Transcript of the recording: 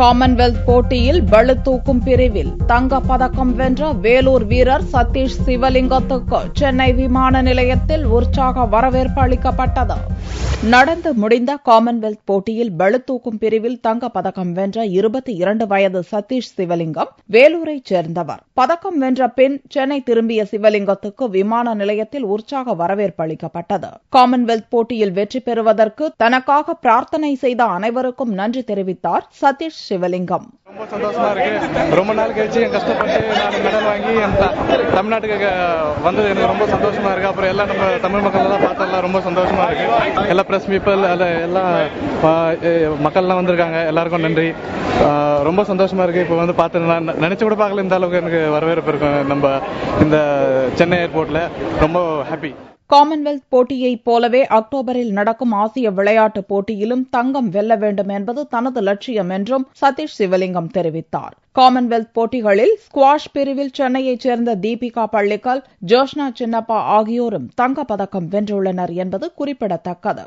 Commonwealth போட்டியில் பளுதூக்கும் பிரிவில் தங்கப் பதக்கம் வென்ற வேலூர் வீரர் சதீஷ் சிவலிங்கத்துக்கு சென்னை விமான நிலையத்தில் உற்சாக வரவேற்பு அளிக்கப்பட்டது. நடந்து முடிந்த காமன்வெல்த் போட்டியில் பளுதூக்கும் பிரிவில் தங்கப் பதக்கம் வென்ற 22 வயது சதீஷ் சிவலிங்கம் வேலூரைச் சேர்ந்தவர். பதக்கம் வென்ற பின் சென்னை திரும்பிய சிவலிங்கத்துக்கு விமான நிலையத்தில் உற்சாக வரவேற்பு அளிக்கப்பட்டது. காமன்வெல்த் போட்டியில் வெற்றி பெறுவதற்கு தனக்காக பிரார்த்தனை செய்த அனைவருக்கும் நன்றி தெரிவித்தார் சதீஷ் சிவலிங்கம். ரொம்ப சந்தோஷமா இருக்கு. ரொம்ப நாள் கழிச்சு கஷ்டப்பட்டு நான் மெடல் வாங்கி தமிழ்நாட்டுக்கு வந்தது எனக்கு ரொம்ப சந்தோஷமா இருக்கு. அப்புறம் எல்லாம் நம்ம தமிழ் மக்கள் எல்லாம் பார்த்தா ரொம்ப சந்தோஷமா இருக்கு. எல்லா பிரஸ் பீப்பிள் எல்லாம் மக்கள்லாம் வந்திருக்காங்க. எல்லாருக்கும் நன்றி. ரொம்ப சந்தோஷமா இருக்கு. இப்போ வந்து பார்த்து நான் நினைச்சு கூட பார்க்கல இந்த அளவுக்கு எனக்கு வரவேற்பு இருக்கும் நம்ம இந்த சென்னை ஏர்போர்ட்ல. ரொம்ப ஹாப்பி. காமன்வெல்த் போட்டியைப் போலவே அக்டோபரில் நடக்கும் ஆசிய விளையாட்டுப் போட்டியிலும் தங்கம் வெல்ல வேண்டும் என்பது தனது லட்சியம் என்றும் சதீஷ் சிவலிங்கம் தெரிவித்தார். காமன்வெல்த் போட்டிகளில் ஸ்குவாஷ் பிரிவில் சென்னையைச் சேர்ந்த தீபிகா பள்ளிக்கல், ஜோஷ்னா சின்னப்பா ஆகியோரும் தங்கப் பதக்கம் வென்றுள்ளனர் என்பது குறிப்பிடத்தக்கது.